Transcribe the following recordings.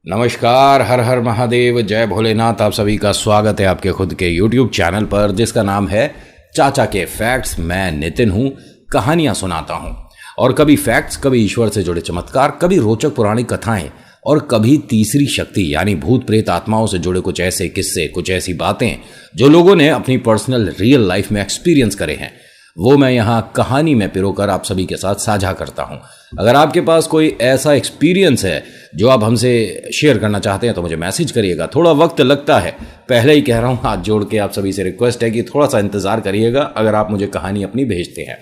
नमस्कार, हर हर महादेव, जय भोलेनाथ। आप सभी का स्वागत है आपके खुद के YouTube चैनल पर जिसका नाम है चाचा के फैक्ट्स। मैं नितिन हूँ, कहानियाँ सुनाता हूँ और कभी फैक्ट्स, कभी ईश्वर से जुड़े चमत्कार, कभी रोचक पुरानी कथाएं और कभी तीसरी शक्ति यानी भूत प्रेत आत्माओं से जुड़े कुछ ऐसे किस्से, कुछ ऐसी बातें जो लोगों ने अपनी पर्सनल रियल लाइफ में एक्सपीरियंस करे हैं, वो मैं यहाँ कहानी में पिरोकर आप सभी के साथ साझा करता हूँ। अगर आपके पास कोई ऐसा एक्सपीरियंस है जो आप हमसे शेयर करना चाहते हैं तो मुझे मैसेज करिएगा। थोड़ा वक्त लगता है, पहले ही कह रहा हूँ, हाथ जोड़ के आप सभी से रिक्वेस्ट है कि थोड़ा सा इंतजार करिएगा अगर आप मुझे कहानी अपनी भेजते हैं।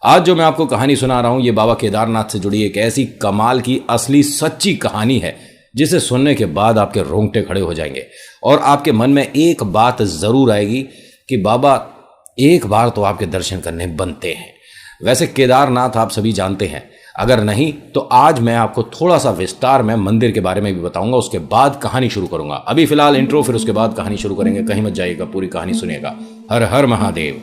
आज जो मैं आपको कहानी सुना रहा हूँ ये बाबा केदारनाथ से जुड़ी एक ऐसी कमाल की असली सच्ची कहानी है जिसे सुनने के बाद आपके रोंगटे खड़े हो जाएंगे और आपके मन में एक बात जरूर आएगी कि बाबा एक बार तो आपके दर्शन करने बनते हैं। वैसे केदारनाथ आप सभी जानते हैं, अगर नहीं तो आज मैं आपको थोड़ा सा विस्तार में मंदिर के बारे में भी बताऊंगा, उसके बाद कहानी शुरू करूंगा। अभी फिलहाल इंट्रो, फिर उसके बाद कहानी शुरू करेंगे। कहीं मत जाइएगा, पूरी कहानी सुनिएगा। हर हर महादेव।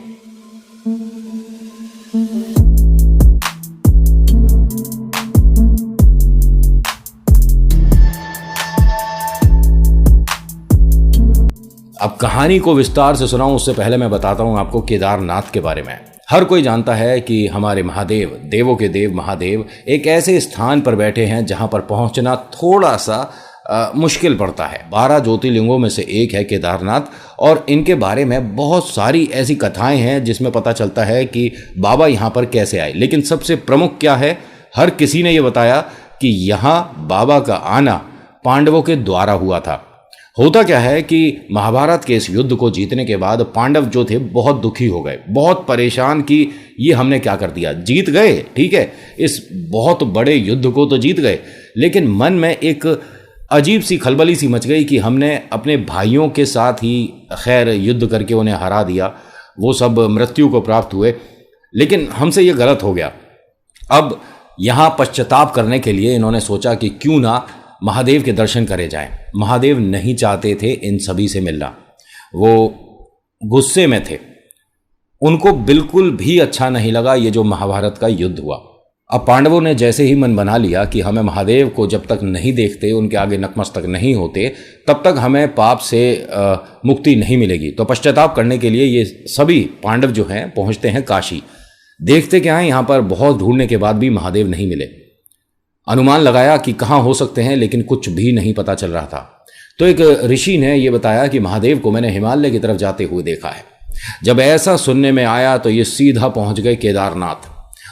अब कहानी को विस्तार से सुनाऊं उससे पहले मैं बताता हूं आपको केदारनाथ के बारे में। हर कोई जानता है कि हमारे महादेव, देवों के देव महादेव एक ऐसे स्थान पर बैठे हैं जहां पर पहुंचना थोड़ा सा मुश्किल पड़ता है। 12 ज्योतिर्लिंगों में से एक है केदारनाथ और इनके बारे में बहुत सारी ऐसी कथाएं हैं जिसमें पता चलता है कि बाबा यहां पर कैसे आए। लेकिन सबसे प्रमुख क्या है, हर किसी ने यह बताया कि यहां बाबा का आना पांडवों के द्वारा हुआ था। होता क्या है कि महाभारत के इस युद्ध को जीतने के बाद पांडव जो थे बहुत दुखी हो गए, बहुत परेशान कि ये हमने क्या कर दिया। जीत गए, ठीक है, इस बहुत बड़े युद्ध को तो जीत गए, लेकिन मन में एक अजीब सी खलबली सी मच गई कि हमने अपने भाइयों के साथ ही खैर युद्ध करके उन्हें हरा दिया, वो सब मृत्यु को प्राप्त हुए, लेकिन हमसे ये गलत हो गया। अब यहाँ पश्चाताप करने के लिए इन्होंने सोचा कि क्यों ना महादेव के दर्शन करे जाएं। महादेव नहीं चाहते थे इन सभी से मिलना, वो गुस्से में थे, उनको बिल्कुल भी अच्छा नहीं लगा ये जो महाभारत का युद्ध हुआ। अब पांडवों ने जैसे ही मन बना लिया कि हमें महादेव को जब तक नहीं देखते, उनके आगे नतमस्तक नहीं होते, तब तक हमें पाप से मुक्ति नहीं मिलेगी। तो पश्चाताप करने के लिए ये सभी पांडव जो हैं पहुंचते हैं काशी। देखते क्या है, यहाँ पर बहुत ढूंढने के बाद भी महादेव नहीं मिले। अनुमान लगाया कि कहाँ हो सकते हैं, लेकिन कुछ भी नहीं पता चल रहा था। तो एक ऋषि ने यह बताया कि महादेव को मैंने हिमालय की तरफ जाते हुए देखा है। जब ऐसा सुनने में आया तो ये सीधा पहुंच गए केदारनाथ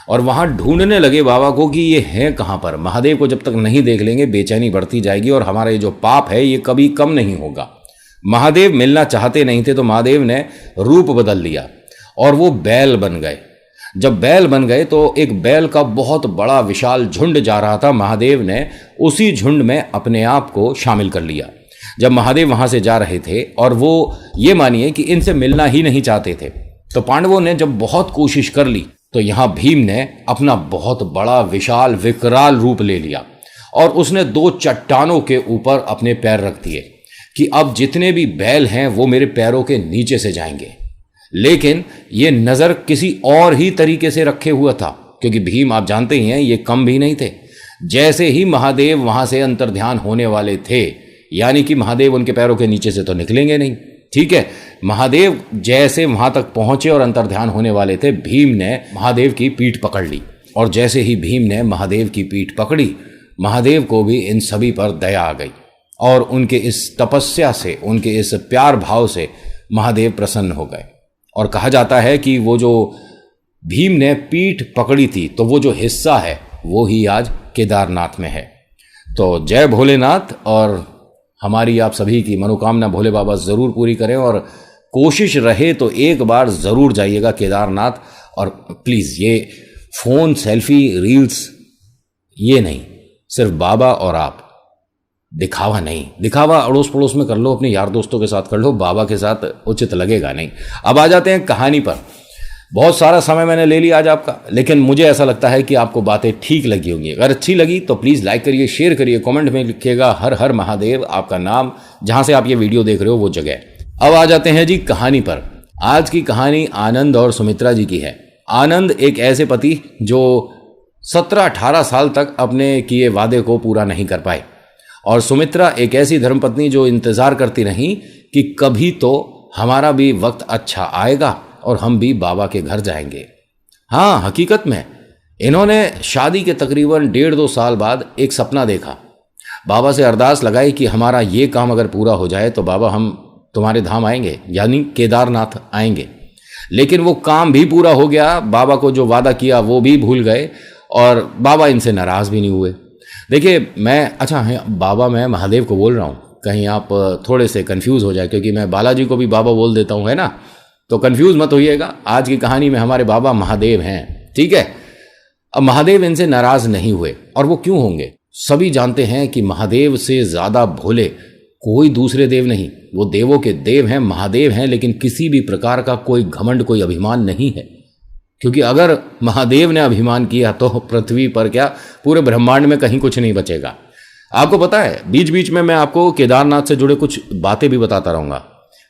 और वहां ढूंढने लगे बाबा को कि ये हैं कहाँ पर। महादेव को जब तक नहीं देख लेंगे बेचैनी बढ़ती जाएगी और हमारा ये जो पाप है ये कभी कम नहीं होगा। महादेव मिलना चाहते नहीं थे तो महादेव ने रूप बदल लिया और वो बैल बन गए। जब बैल बन गए तो एक बैल का बहुत बड़ा विशाल झुंड जा रहा था। महादेव ने उसी झुंड में अपने आप को शामिल कर लिया। जब महादेव वहां से जा रहे थे और वो ये मानिए कि इनसे मिलना ही नहीं चाहते थे, तो पांडवों ने जब बहुत कोशिश कर ली तो यहां भीम ने अपना बहुत बड़ा विशाल विकराल रूप ले लिया और उसने 2 चट्टानों के ऊपर अपने पैर रख दिए कि अब जितने भी बैल हैं वो मेरे पैरों के नीचे से जाएंगे। लेकिन ये नजर किसी और ही तरीके से रखे हुआ था, क्योंकि भीम आप जानते ही हैं ये कम भी नहीं थे। जैसे ही महादेव वहां से अंतर्ध्यान होने वाले थे, यानी कि महादेव उनके पैरों के नीचे से तो निकलेंगे नहीं, ठीक है, महादेव जैसे वहां तक पहुंचे और अंतर्ध्यान होने वाले थे, भीम ने महादेव की पीठ पकड़ ली और जैसे ही भीम ने महादेव की पीठ पकड़ी, महादेव को भी इन सभी पर दया आ गई और उनके इस तपस्या से, उनके इस प्यार भाव से महादेव प्रसन्न हो गए। और कहा जाता है कि वो जो भीम ने पीठ पकड़ी थी तो वो जो हिस्सा है वो ही आज केदारनाथ में है। तो जय भोलेनाथ, और हमारी आप सभी की मनोकामना भोले बाबा ज़रूर पूरी करें और कोशिश रहे तो एक बार ज़रूर जाइएगा केदारनाथ। और प्लीज़ ये फ़ोन, सेल्फी, रील्स ये नहीं, सिर्फ बाबा और आप, दिखावा नहीं। दिखावा अड़ोस पड़ोस में कर लो, अपने यार दोस्तों के साथ कर लो, बाबा के साथ उचित लगेगा नहीं। अब आ जाते हैं कहानी पर। बहुत सारा समय मैंने ले लिया आज आपका, लेकिन मुझे ऐसा लगता है कि आपको बातें ठीक लगी होंगी। अगर अच्छी लगी तो प्लीज़ लाइक करिए, शेयर करिए, कमेंट में लिखिएगा हर हर महादेव, आपका नाम, जहां से आप ये वीडियो देख रहे हो वो जगह। अब आ जाते हैं जी कहानी पर। आज की कहानी आनंद और सुमित्रा जी की है। आनंद एक ऐसे पति जो 17-18 साल तक अपने किए वादे को पूरा नहीं कर पाए और सुमित्रा एक ऐसी धर्मपत्नी जो इंतजार करती रही कि कभी तो हमारा भी वक्त अच्छा आएगा और हम भी बाबा के घर जाएंगे। हाँ, हकीकत में इन्होंने शादी के तकरीबन 1.5-2 साल बाद एक सपना देखा। बाबा से अरदास लगाई कि हमारा ये काम अगर पूरा हो जाए तो बाबा हम तुम्हारे धाम आएंगे, यानी केदारनाथ आएंगे। लेकिन वो काम भी पूरा हो गया, बाबा को जो वादा किया वो भी भूल गए और बाबा इनसे नाराज़ भी नहीं हुए। देखिए बाबा मैं महादेव को बोल रहा हूँ, कहीं आप थोड़े से कंफ्यूज हो जाए, क्योंकि मैं बालाजी को भी बाबा बोल देता हूँ, है ना, तो कंफ्यूज मत होइएगा। आज की कहानी में हमारे बाबा महादेव हैं, ठीक है। अब महादेव इनसे नाराज नहीं हुए, और वो क्यों होंगे? सभी जानते हैं कि महादेव से ज़्यादा भोले कोई दूसरे देव नहीं। वो देवों के देव हैं, महादेव हैं, लेकिन किसी भी प्रकार का कोई घमंड, कोई अभिमान नहीं है। क्योंकि अगर महादेव ने अभिमान किया तो पृथ्वी पर क्या, पूरे ब्रह्मांड में कहीं कुछ नहीं बचेगा। आपको पता है, बीच बीच में मैं आपको केदारनाथ से जुड़े कुछ बातें भी बताता रहूँगा।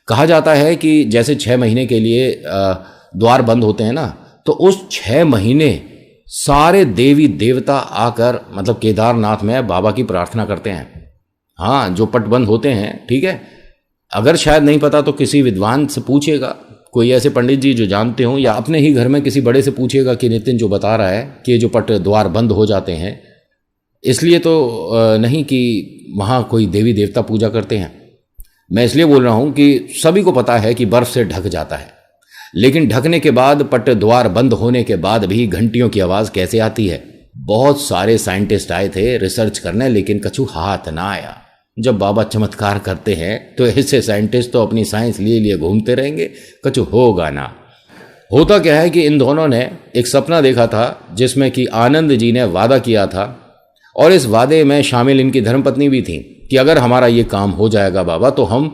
कहा जाता है कि जैसे 6 महीने के लिए द्वार बंद होते हैं ना, तो उस 6 महीने सारे देवी देवता आकर मतलब केदारनाथ में बाबा की प्रार्थना करते हैं। हाँ, जो पट बंद होते हैं, ठीक है। अगर शायद नहीं पता तो किसी विद्वान से पूछिएगा, कोई ऐसे पंडित जी जो जानते हों, या अपने ही घर में किसी बड़े से पूछिएगा कि नितिन जो बता रहा है कि ये जो पट द्वार बंद हो जाते हैं इसलिए तो नहीं कि वहाँ कोई देवी देवता पूजा करते हैं। मैं इसलिए बोल रहा हूँ कि सभी को पता है कि बर्फ़ से ढक जाता है, लेकिन ढकने के बाद, पट द्वार बंद होने के बाद भी घंटियों की आवाज़ कैसे आती है। बहुत सारे साइंटिस्ट आए थे रिसर्च करने, लेकिन कछु हाथ ना आया। जब बाबा चमत्कार करते हैं तो ऐसे साइंटिस्ट तो अपनी साइंस लिए लिए घूमते रहेंगे, कछु होगा ना। होता क्या है कि इन दोनों ने एक सपना देखा था जिसमें कि आनंद जी ने वादा किया था, और इस वादे में शामिल इनकी धर्मपत्नी भी थी कि अगर हमारा ये काम हो जाएगा बाबा तो हम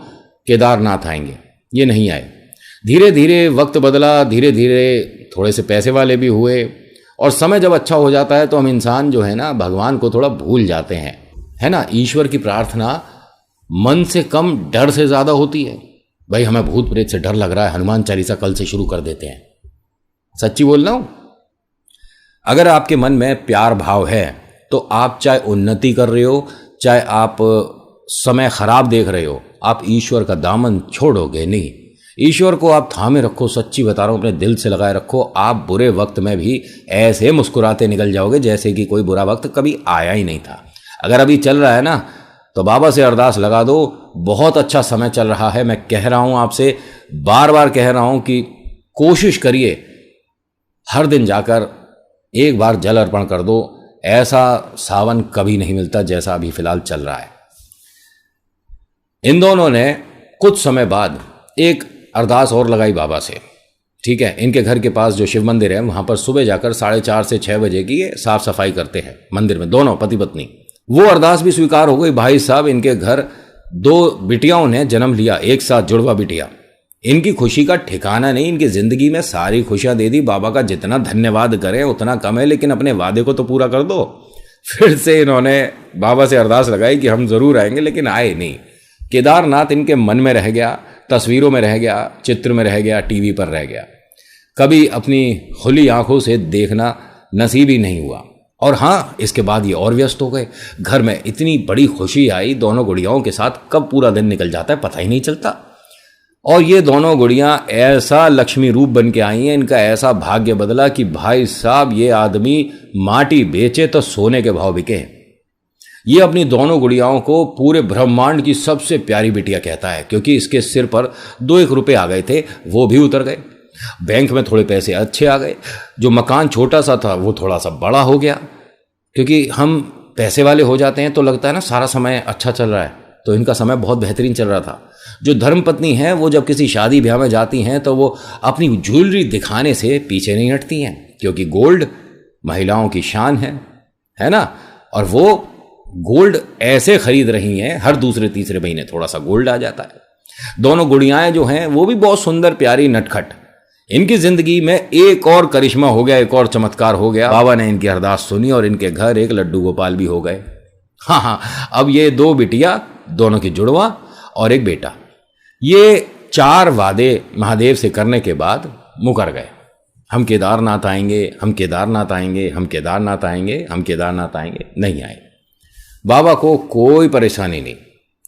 केदारनाथ आएंगे। ये नहीं आए। धीरे धीरे वक्त बदला, धीरे धीरे थोड़े से पैसे वाले भी हुए, और समय जब अच्छा हो जाता है तो हम इंसान जो है ना, भगवान को थोड़ा भूल जाते हैं, है ना। ईश्वर की प्रार्थना मन से कम डर से ज़्यादा होती है। भाई हमें भूत प्रेत से डर लग रहा है, हनुमान चालीसा कल से शुरू कर देते हैं। सच्ची बोल रहा हूँ। अगर आपके मन में प्यार भाव है तो आप चाहे उन्नति कर रहे हो, चाहे आप समय खराब देख रहे हो, आप ईश्वर का दामन छोड़ोगे नहीं। ईश्वर को आप थामे रखो, सच्ची बता रहा हूँ, अपने दिल से लगाए रखो। आप बुरे वक्त में भी ऐसे मुस्कुराते निकल जाओगे जैसे कि कोई बुरा वक्त कभी आया ही नहीं था। अगर अभी चल रहा है ना तो बाबा से अरदास लगा दो, बहुत अच्छा समय चल रहा है। मैं कह रहा हूँ आपसे, बार बार कह रहा हूँ कि कोशिश करिए हर दिन जाकर एक बार जल अर्पण कर दो। ऐसा सावन कभी नहीं मिलता जैसा अभी फिलहाल चल रहा है। इन दोनों ने कुछ समय बाद एक अरदास और लगाई बाबा से, ठीक है। इनके घर के पास जो शिव मंदिर है वहां पर सुबह जाकर 4:30 से 6 बजे की साफ सफाई करते हैं मंदिर में, दोनों पति पत्नी। वो अरदास भी स्वीकार हो गई। भाई साहब, इनके घर 2 बिटियाओं ने जन्म लिया, एक साथ जुड़वा बिटिया। इनकी खुशी का ठिकाना नहीं। इनकी जिंदगी में सारी खुशियां दे दी। बाबा का जितना धन्यवाद करें उतना कम है, लेकिन अपने वादे को तो पूरा कर दो। फिर से इन्होंने बाबा से अरदास लगाई कि हम जरूर आएंगे, लेकिन आए नहीं। केदारनाथ इनके मन में रह गया, तस्वीरों में रह गया, चित्र में रह गया, टीवी पर रह गया। कभी अपनी खुली आंखों से देखना नसीब ही नहीं हुआ। और हाँ, इसके बाद ये और व्यस्त हो गए। घर में इतनी बड़ी खुशी आई, दोनों गुड़ियाओं के साथ कब पूरा दिन निकल जाता है पता ही नहीं चलता। और ये दोनों गुड़ियां ऐसा लक्ष्मी रूप बन के आई हैं, इनका ऐसा भाग्य बदला कि भाई साहब ये आदमी माटी बेचे तो सोने के भाव बिके। ये अपनी दोनों गुड़ियाओं को पूरे ब्रह्मांड की सबसे प्यारी बिटिया कहता है, क्योंकि इसके सिर पर 2-1 रुपए आ गए थे, वो भी उतर गए। बैंक में थोड़े पैसे अच्छे आ गए। जो मकान छोटा सा था वो थोड़ा सा बड़ा हो गया। क्योंकि हम पैसे वाले हो जाते हैं तो लगता है ना सारा समय अच्छा चल रहा है, तो इनका समय बहुत बेहतरीन चल रहा था। जो धर्मपत्नी हैं वो जब किसी शादी ब्याह में जाती हैं तो वो अपनी ज्वेलरी दिखाने से पीछे नहीं हटती हैं, क्योंकि गोल्ड महिलाओं की शान है ना। और वो गोल्ड ऐसे खरीद रही हैं, हर दूसरे तीसरे महीने थोड़ा सा गोल्ड आ जाता है। दोनों गुड़ियाएं जो हैं वो भी बहुत सुंदर, प्यारी, नटखट। इनकी जिंदगी में एक और करिश्मा हो गया, एक और चमत्कार हो गया। बाबा ने इनकी अरदास सुनी और इनके घर एक लड्डू गोपाल भी हो गए। हाँ, अब ये 2 बिटिया, दोनों की जुड़वा और एक बेटा। ये 4 वादे महादेव से करने के बाद मुकर गए। हम केदारनाथ आएंगे, हम केदारनाथ आएंगे, हम केदारनाथ आएंगे, हम केदारनाथ आएंगे, नहीं आए। बाबा को कोई परेशानी नहीं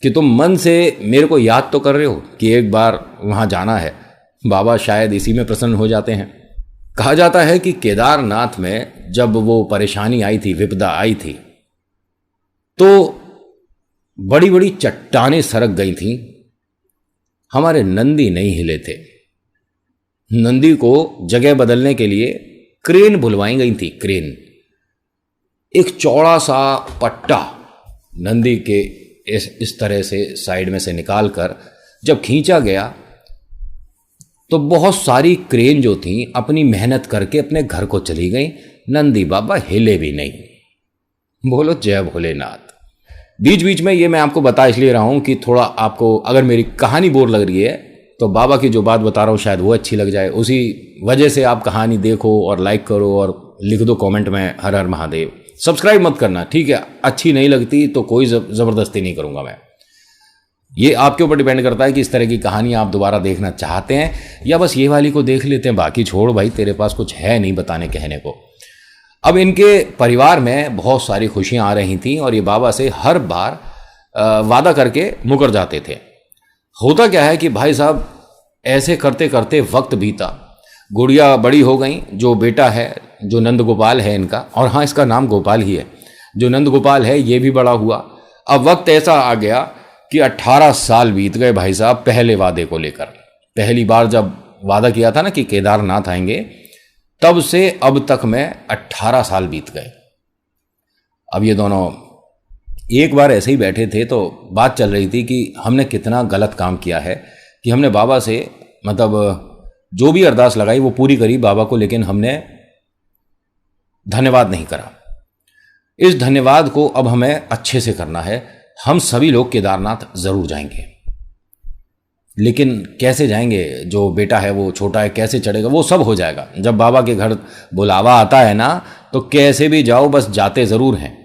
कि तुम मन से मेरे को याद तो कर रहे हो कि एक बार वहां जाना है। बाबा शायद इसी में प्रसन्न हो जाते हैं। कहा जाता है कि केदारनाथ में जब वो परेशानी आई थी, विपदा आई थी, तो बड़ी बड़ी चट्टानें सरक गई थीं। हमारे नंदी नहीं हिले थे। नंदी को जगह बदलने के लिए क्रेन बुलवाई गई थी। क्रेन, एक चौड़ा सा पट्टा नंदी के इस तरह से साइड में से निकालकर जब खींचा गया तो बहुत सारी क्रेन जो थी अपनी मेहनत करके अपने घर को चली गई। नंदी बाबा हिले भी नहीं। बोलो जय भोलेनाथ। बीच बीच में ये मैं आपको बता इसलिए रहा हूं कि थोड़ा आपको अगर मेरी कहानी बोर लग रही है तो बाबा की जो बात बता रहा हूं शायद वो अच्छी लग जाए। उसी वजह से आप कहानी देखो और लाइक करो और लिख दो कमेंट में हर हर महादेव। सब्सक्राइब मत करना, ठीक है? अच्छी नहीं लगती तो कोई जबरदस्ती नहीं करूंगा मैं। ये आपके ऊपर डिपेंड करता है कि इस तरह की कहानी आप दोबारा देखना चाहते हैं या बस ये वाली को देख लेते हैं, बाकी छोड़ भाई, तेरे पास कुछ है नहीं बताने कहने को। अब इनके परिवार में बहुत सारी खुशियां आ रही थीं और ये बाबा से हर बार वादा करके मुकर जाते थे। होता क्या है कि भाई साहब ऐसे करते करते वक्त बीता। गुड़िया बड़ी हो गई, जो बेटा है, जो नंद गोपाल है इनका, और हाँ इसका नाम गोपाल ही है, जो नंद गोपाल है ये भी बड़ा हुआ। अब वक्त ऐसा आ गया कि 18 साल बीत गए भाई साहब पहले वादे को लेकर। पहली बार जब वादा किया था ना कि केदारनाथ आएंगे, तब से अब तक में 18 साल बीत गए। अब ये दोनों एक बार ऐसे ही बैठे थे तो बात चल रही थी कि हमने कितना गलत काम किया है कि हमने बाबा से मतलब जो भी अरदास लगाई वो पूरी करी बाबा को, लेकिन हमने धन्यवाद नहीं करा। इस धन्यवाद को अब हमें अच्छे से करना है। हम सभी लोग केदारनाथ जरूर जाएंगे, लेकिन कैसे जाएंगे? जो बेटा है वो छोटा है, कैसे चढ़ेगा? वो सब हो जाएगा जब बाबा के घर बुलावा आता है ना, तो कैसे भी जाओ बस जाते जरूर हैं।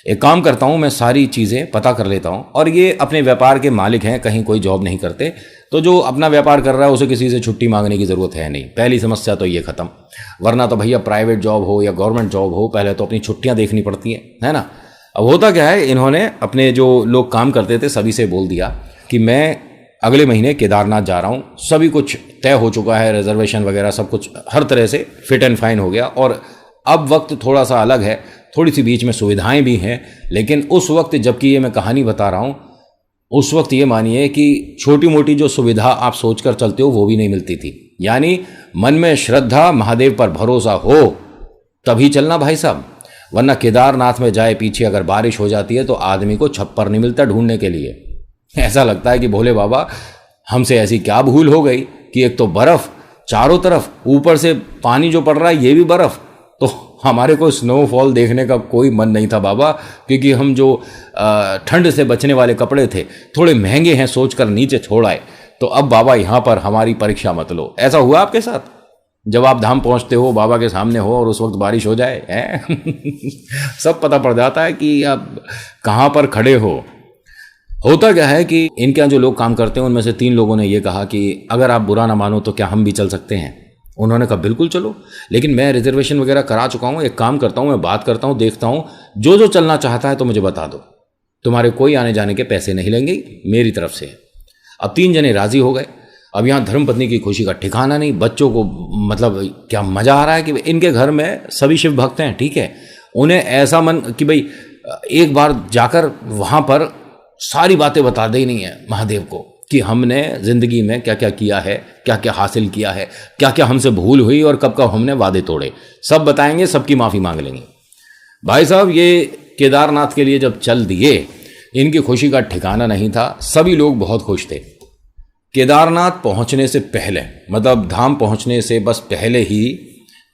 एक काम करता हूं, मैं सारी चीज़ें पता कर लेता हूं। और ये अपने व्यापार के मालिक हैं, कहीं कोई जॉब नहीं करते, तो जो अपना व्यापार कर रहा है उसे किसी से छुट्टी मांगने की ज़रूरत है नहीं। पहली समस्या तो ये ख़त्म। वरना तो भैया प्राइवेट जॉब हो या गवर्नमेंट जॉब हो, पहले तो अपनी छुट्टियां देखनी पड़ती हैं, है ना। अब होता क्या है, इन्होंने अपने जो लोग काम करते थे सभी से बोल दिया कि मैं अगले महीने केदारनाथ जा रहा हूँ। सभी कुछ तय हो चुका है, रिजर्वेशन वगैरह सब कुछ हर तरह से फिट एंड फाइन हो गया। और अब वक्त थोड़ा सा अलग है, थोड़ी सी बीच में सुविधाएं भी हैं, लेकिन उस वक्त जबकि ये मैं कहानी बता रहा हूँ, उस वक्त ये मानिए कि छोटी मोटी जो सुविधा आप सोचकर चलते हो वो भी नहीं मिलती थी। यानी मन में श्रद्धा, महादेव पर भरोसा हो तभी चलना भाई साहब। वरना केदारनाथ में जाए पीछे अगर बारिश हो जाती है तो आदमी को छप्पर नहीं मिलता ढूंढने के लिए। ऐसा लगता है कि भोले बाबा हमसे ऐसी क्या भूल हो गई कि एक तो बर्फ चारों तरफ, ऊपर से पानी जो पड़ रहा है ये भी बर्फ। तो हमारे को स्नोफॉल देखने का कोई मन नहीं था बाबा, क्योंकि हम जो ठंड से बचने वाले कपड़े थे थोड़े महंगे हैं सोचकर नीचे छोड़ आए। तो अब बाबा यहाँ पर हमारी परीक्षा मत लो। ऐसा हुआ आपके साथ जब आप धाम पहुँचते हो, बाबा के सामने हो और उस वक्त बारिश हो जाए है? सब पता पड़ जाता है कि आप कहाँ पर खड़े हो। होता क्या है कि इनके यहाँ जो लोग काम करते हैं उनमें से 3 लोगों ने ये कहा कि अगर आप बुरा ना मानो तो क्या हम भी चल सकते हैं। उन्होंने कहा बिल्कुल चलो, लेकिन मैं रिजर्वेशन वगैरह करा चुका हूँ। एक काम करता हूँ, मैं बात करता हूँ, देखता हूँ, जो चलना चाहता है तो मुझे बता दो, तुम्हारे कोई आने जाने के पैसे नहीं लेंगे मेरी तरफ से। अब 3 जने राजी हो गए। अब यहाँ धर्मपत्नी की खुशी का ठिकाना नहीं। बच्चों को मतलब क्या मजा आ रहा है कि इनके घर में सभी शिव भक्त हैं, ठीक है। उन्हें ऐसा मन कि भाई एक बार जाकर वहाँ पर सारी बातें बता देनी है महादेव को कि हमने ज़िंदगी में क्या क्या किया है, क्या क्या हासिल किया है, क्या क्या हमसे भूल हुई और कब कब हमने वादे तोड़े, सब बताएंगे, सबकी माफ़ी मांग लेंगे। भाई साहब ये केदारनाथ के लिए जब चल दिए, इनकी खुशी का ठिकाना नहीं था। सभी लोग बहुत खुश थे। केदारनाथ पहुंचने से पहले, मतलब धाम पहुंचने से बस पहले ही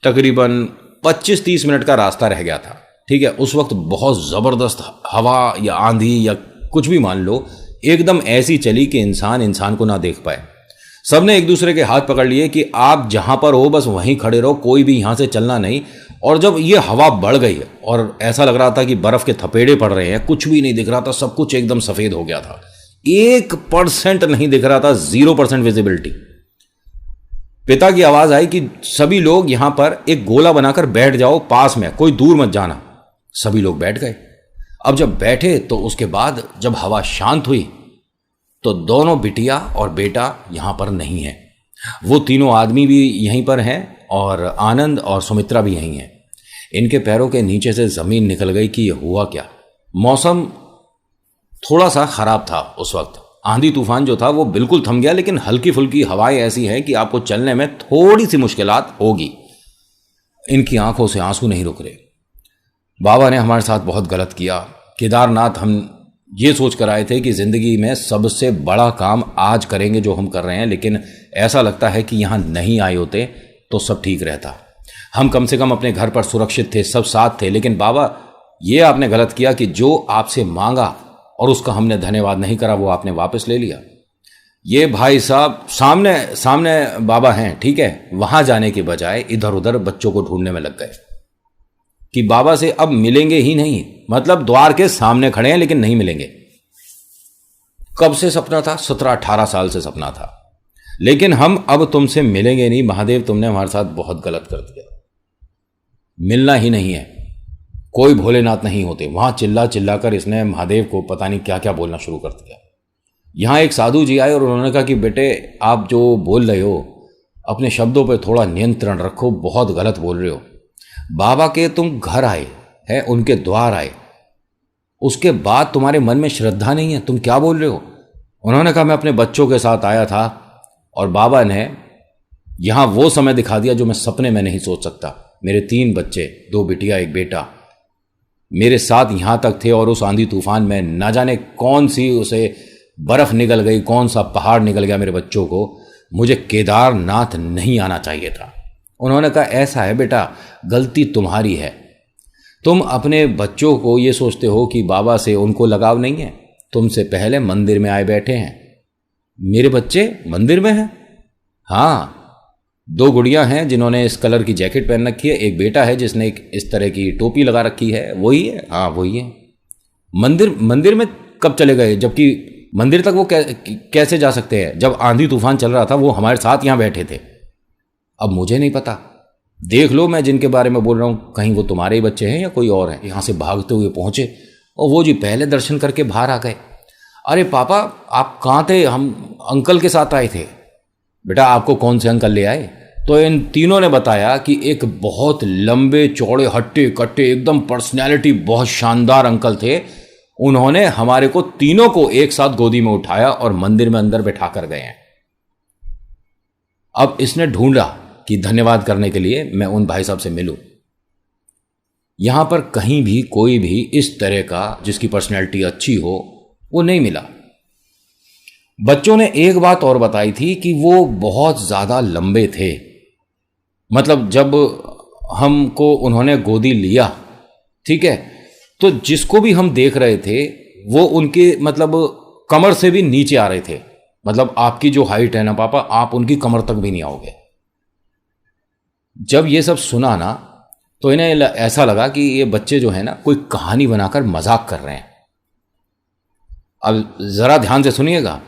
तकरीबन 25-30 मिनट का रास्ता रह गया था, ठीक है। उस वक्त बहुत ज़बरदस्त हवा या आंधी या कुछ भी मान लो, एकदम ऐसी चली कि इंसान को ना देख पाए। सबने एक दूसरे के हाथ पकड़ लिए कि आप जहां पर हो बस वहीं खड़े रहो, कोई भी यहां से चलना नहीं। और जब ये हवा बढ़ गई और ऐसा लग रहा था कि बर्फ के थपेड़े पड़ रहे हैं, कुछ भी नहीं दिख रहा था, सब कुछ एकदम सफेद हो गया था, 1% नहीं दिख रहा था, 0% विजिबिलिटी। पिता की आवाज आई कि सभी लोग यहां पर एक गोला बनाकर बैठ जाओ पास में, कोई दूर मत जाना। सभी लोग बैठ गए। अब जब बैठे तो उसके बाद जब हवा शांत हुई तो दोनों बिटिया और बेटा यहां पर नहीं है। वो तीनों आदमी भी यहीं पर हैं और आनंद और सुमित्रा भी यहीं हैं। इनके पैरों के नीचे से जमीन निकल गई कि ये हुआ क्या। मौसम थोड़ा सा खराब था उस वक्त, आंधी तूफान जो था वो बिल्कुल थम गया, लेकिन हल्की फुल्की हवाएं ऐसी हैं कि आपको चलने में थोड़ी सी मुश्किलात होगी। इनकी आंखों से आंसू नहीं रुक रहे। बाबा ने हमारे साथ बहुत गलत किया। केदारनाथ हम ये सोच कर आए थे कि जिंदगी में सबसे बड़ा काम आज करेंगे जो हम कर रहे हैं, लेकिन ऐसा लगता है कि यहां नहीं आए होते तो सब ठीक रहता। हम कम से कम अपने घर पर सुरक्षित थे, सब साथ थे। लेकिन बाबा ये आपने गलत किया कि जो आपसे मांगा और उसका हमने धन्यवाद नहीं करा, वो आपने वापस ले लिया। ये भाई साहब सामने सामने बाबा हैं, ठीक है, वहां जाने के बजाय इधर उधर बच्चों को ढूंढने में लग गए कि बाबा से अब मिलेंगे ही नहीं। मतलब द्वार के सामने खड़े हैं लेकिन नहीं मिलेंगे। कब से सपना था? 17-18 साल से सपना था। लेकिन हम अब तुमसे मिलेंगे नहीं महादेव, तुमने हमारे साथ बहुत गलत कर दिया। मिलना ही नहीं है, कोई भोलेनाथ नहीं होते। वहां चिल्ला चिल्ला कर इसने महादेव को पता नहीं क्या क्या बोलना शुरू कर दिया। यहां एक साधु जी आए और उन्होंने कहा कि बेटे आप जो बोल रहे हो अपने शब्दों पर थोड़ा नियंत्रण रखो, बहुत गलत बोल रहे हो। बाबा के तुम घर आए हैं, उनके द्वार आए, उसके बाद तुम्हारे मन में श्रद्धा नहीं है, तुम क्या बोल रहे हो? उन्होंने कहा मैं अपने बच्चों के साथ आया था और बाबा ने यहां वो समय दिखा दिया जो मैं सपने में नहीं सोच सकता। मेरे 3 बच्चे, 2 बिटिया 1 बेटा मेरे साथ यहां तक थे और उस आंधी तूफान में ना जाने कौन सी उसे बर्फ निकल गई, कौन सा पहाड़ निकल गया मेरे बच्चों को। मुझे केदारनाथ नहीं आना चाहिए था। उन्होंने कहा ऐसा है बेटा, गलती तुम्हारी है। तुम अपने बच्चों को ये सोचते हो कि बाबा से उनको लगाव नहीं है। तुमसे पहले मंदिर में आए बैठे हैं। मेरे बच्चे मंदिर में हैं? हाँ, 2 गुड़ियां हैं जिन्होंने इस कलर की जैकेट पहन रखी है, एक बेटा है जिसने एक इस तरह की टोपी लगा रखी है। वही है? हाँ वही है। मंदिर में कब चले गए? जबकि मंदिर तक वो कैसे जा सकते हैं? जब आंधी तूफान चल रहा था वो हमारे साथ यहां बैठे थे। अब मुझे नहीं पता, देख लो मैं जिनके बारे में बोल रहा हूं कहीं वो तुम्हारे ही बच्चे हैं या कोई और है। यहां से भागते हुए पहुंचे और वो जी पहले दर्शन करके बाहर आ गए। अरे पापा आप कहां थे? हम अंकल के साथ आए थे। बेटा आपको कौन से अंकल ले आए? तो इन तीनों ने बताया कि एक बहुत लंबे चौड़े हट्टे कट्टे एकदम पर्सनैलिटी बहुत शानदार अंकल थे। उन्होंने हमारे को तीनों को एक साथ गोदी में उठाया और मंदिर में अंदर बैठा कर गए हैं। अब इसने ढूंढा कि धन्यवाद करने के लिए मैं उन भाई साहब से मिलूं। यहां पर कहीं भी कोई भी इस तरह का जिसकी पर्सनैलिटी अच्छी हो वो नहीं मिला। बच्चों ने एक बात और बताई थी कि वो बहुत ज्यादा लंबे थे। मतलब जब हमको उन्होंने गोदी लिया, ठीक है, तो जिसको भी हम देख रहे थे वो उनके मतलब कमर से भी नीचे आ रहे थे। मतलब आपकी जो हाइट है ना पापा, आप उनकी कमर तक भी नहीं आओगे। जब ये सब सुना ना तो इन्हें ऐसा लगा कि ये बच्चे जो है ना कोई कहानी बनाकर मजाक कर रहे हैं। अब जरा ध्यान से सुनिएगा,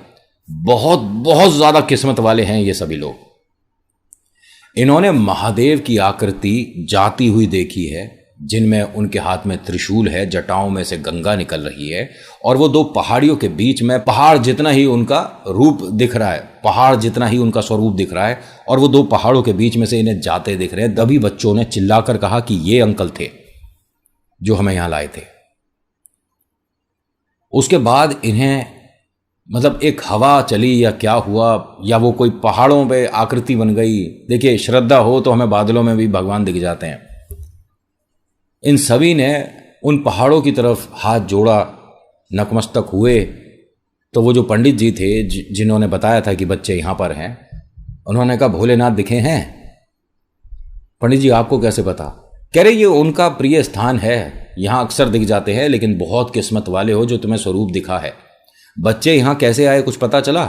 बहुत बहुत ज्यादा किस्मत वाले हैं ये सभी लोग। इन्होंने महादेव की आकृति जाती हुई देखी है, जिनमें उनके हाथ में त्रिशूल है, जटाओं में से गंगा निकल रही है और वो 2 पहाड़ियों के बीच में पहाड़ जितना ही उनका रूप दिख रहा है, पहाड़ जितना ही उनका स्वरूप दिख रहा है और वो 2 पहाड़ों के बीच में से इन्हें जाते दिख रहे हैं। तभी बच्चों ने चिल्लाकर कहा कि ये अंकल थे जो हमें यहां लाए थे। उसके बाद इन्हें मतलब एक हवा चली या क्या हुआ या वो कोई पहाड़ों पे आकृति बन गई। देखिए श्रद्धा हो तो हमें बादलों में भी भगवान दिख जाते हैं। इन सभी ने उन पहाड़ों की तरफ हाथ जोड़ा, नतमस्तक हुए। तो वो जो पंडित जी थे जिन्होंने बताया था कि बच्चे यहां पर हैं, उन्होंने कहा भोलेनाथ दिखे हैं? पंडित जी आपको कैसे पता? कह रहे ये उनका प्रिय स्थान है, यहां अक्सर दिख जाते हैं, लेकिन बहुत किस्मत वाले हो जो तुम्हें स्वरूप दिखा है। बच्चे यहां कैसे आए कुछ पता चला?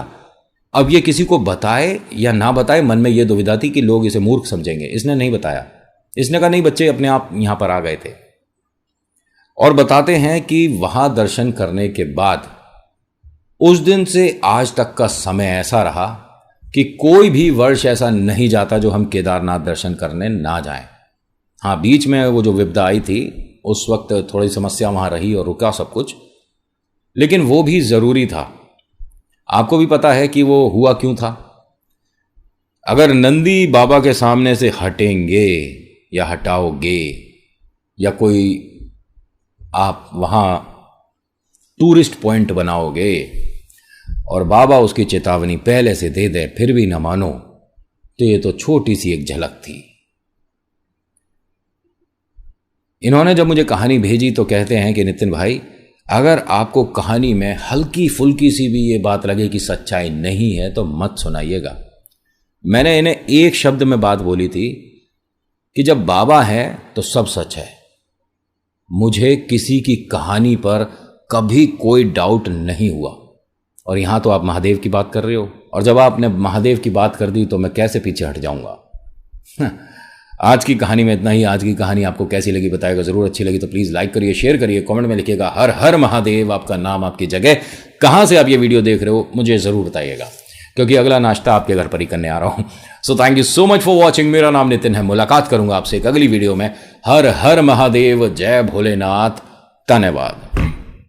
अब ये किसी को बताए या ना बताए, मन में ये दुविधा थी कि लोग इसे मूर्ख समझेंगे। इसने नहीं बताया। इसने कहा नहीं, बच्चे अपने आप यहां पर आ गए थे। और बताते हैं कि वहां दर्शन करने के बाद उस दिन से आज तक का समय ऐसा रहा कि कोई भी वर्ष ऐसा नहीं जाता जो हम केदारनाथ दर्शन करने ना जाएं। हाँ, बीच में वो जो विपदा आई थी उस वक्त थोड़ी समस्या वहाँ रही और रुका सब कुछ, लेकिन वो भी ज़रूरी था। आपको भी पता है कि वो हुआ क्यों था। अगर नंदी बाबा के सामने से हटेंगे या हटाओगे या कोई आप वहाँ टूरिस्ट पॉइंट बनाओगे और बाबा उसकी चेतावनी पहले से दे दे फिर भी ना मानो, तो ये तो छोटी सी एक झलक थी। इन्होंने जब मुझे कहानी भेजी तो कहते हैं कि नितिन भाई, अगर आपको कहानी में हल्की फुल्की सी भी ये बात लगे कि सच्चाई नहीं है तो मत सुनाइएगा। मैंने इन्हें एक शब्द में बात बोली थी कि जब बाबा है तो सब सच है। मुझे किसी की कहानी पर कभी कोई डाउट नहीं हुआ। और यहां तो आप महादेव की बात कर रहे हो, और जब आपने महादेव की बात कर दी तो मैं कैसे पीछे हट जाऊंगा। आज की कहानी में इतना ही। आज की कहानी आपको कैसी लगी बताएगा जरूर। अच्छी लगी तो प्लीज़ लाइक करिए, शेयर करिए, कमेंट में लिखिएगा हर हर महादेव, आपका नाम, आपकी जगह, कहाँ से आप ये वीडियो देख रहे हो मुझे ज़रूर बताइएगा, क्योंकि अगला नाश्ता आपके घर पर ही करने आ रहा हूँ। So thank you so much for watching. मेरा नाम नितिन है। मुलाकात करूंगा आपसे एक अगली वीडियो में। हर हर महादेव, जय भोलेनाथ, धन्यवाद।